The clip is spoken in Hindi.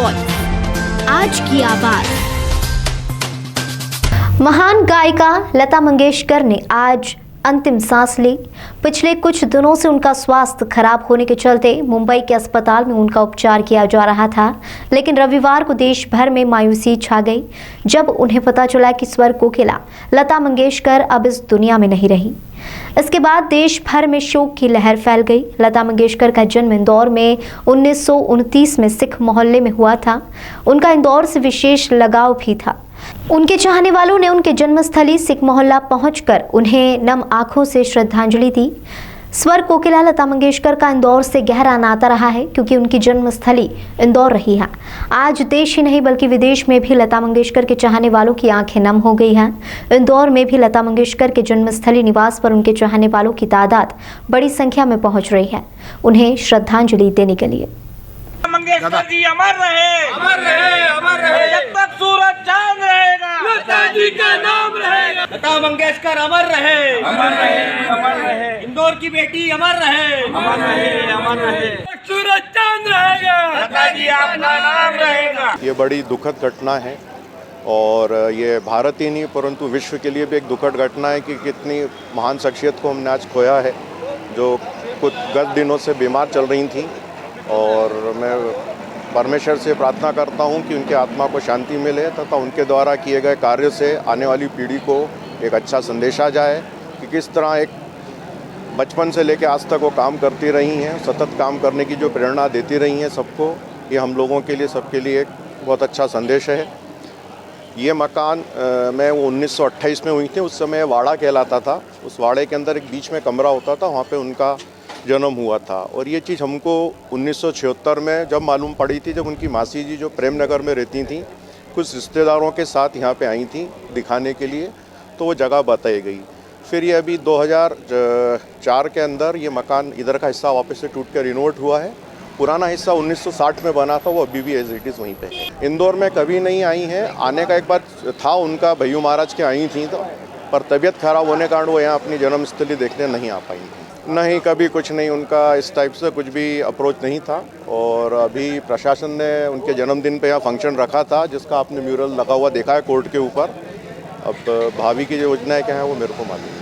वॉइस, आज की आवाज। महान गायिका लता मंगेशकर ने आज अंतिम सांस ली। पिछले कुछ दिनों से उनका स्वास्थ्य खराब होने के चलते मुंबई के अस्पताल में उनका उपचार किया जा रहा था, लेकिन रविवार को देश भर में मायूसी छा गई जब उन्हें पता चला कि स्वर कोकिला लता मंगेशकर अब इस दुनिया में नहीं रही। इसके बाद देश भर में शोक की लहर फैल गई। लता मंगेशकर का जन्म इंदौर में 1929 में सिख मोहल्ले में हुआ था। उनका इंदौर से विशेष लगाव भी था। उनके चाहने वालों ने उनके जन्मस्थली सिख मोहल्ला पहुंचकर उन्हें नम आंखों से श्रद्धांजलि दी। स्वर कोकिला लता मंगेशकर का इंदौर से गहरा नाता रहा है, क्योंकि उनकी जन्मस्थली इंदौर रही है। आज देश ही नहीं बल्कि विदेश में भी लता मंगेशकर के चाहने वालों की आंखें नम हो गई हैं। इंदौर में भी लता मंगेशकर के जन्मस्थली निवास पर उनके चाहने वालों की तादाद बड़ी संख्या में पहुंच रही है उन्हें श्रद्धांजलि देने के लिए। मंगेशकर जी अमर रहे, अमर रहे, अमर रहे। जब तक सूरज चांद रहेगा, लता जी का नाम रहेगा। लता मंगेशकर अमर रहे, अमर रहे, अमर रहे। इंदौर की बेटी अमर रहे, अमर रहे, अमर रहे। सूरज चांद रहेगा, लता जी आपका नाम रहेगा। ये बड़ी दुखद घटना है और ये भारत ही नहीं परंतु विश्व के लिए भी एक दुखद घटना है कि कितनी महान शख्सियत को हमने आज खोया है, जो कुछ गत दिनों से बीमार चल रही थी। और मैं परमेश्वर से प्रार्थना करता हूं कि उनके आत्मा को शांति मिले तथा उनके द्वारा किए गए कार्य से आने वाली पीढ़ी को एक अच्छा संदेश आ जाए कि किस तरह एक बचपन से लेकर आज तक वो काम करती रही हैं, सतत काम करने की जो प्रेरणा देती रही हैं सबको। ये हम लोगों के लिए, सबके लिए एक बहुत अच्छा संदेश है। ये मकान मैं 1928 में हुई थी, उस समय वाड़ा कहलाता था। उस वाड़े के अंदर एक बीच में कमरा होता था, वहाँ पे उनका जन्म हुआ था। और ये चीज़ हमको 1976 में जब मालूम पड़ी थी, जब उनकी मासी जी जो प्रेम नगर में रहती थी कुछ रिश्तेदारों के साथ यहाँ पे आई थी दिखाने के लिए, तो वो जगह बताई गई। फिर ये अभी 2004 के अंदर ये मकान इधर का हिस्सा वापस से टूट कर रिनोवेट हुआ है। पुराना हिस्सा 1960 में बना था, वो अभी भी एज इट इज़ वहीं पे है। इंदौर में कभी नहीं आई हैं, आने का एक बार था उनका, भैयू महाराज के आई थी तो, पर तबीयत खराब होने के कारण वो यहाँ अपनी जन्मस्थली देखने नहीं आ पाई थी। नहीं, कभी कुछ नहीं, उनका इस टाइप से कुछ भी अप्रोच नहीं था। और अभी प्रशासन ने उनके जन्मदिन पे यहाँ फंक्शन रखा था, जिसका आपने म्यूरल लगा हुआ देखा है कोर्ट के ऊपर। अब भावी की जो योजनाएं क्या है वो मेरे को मालूम है।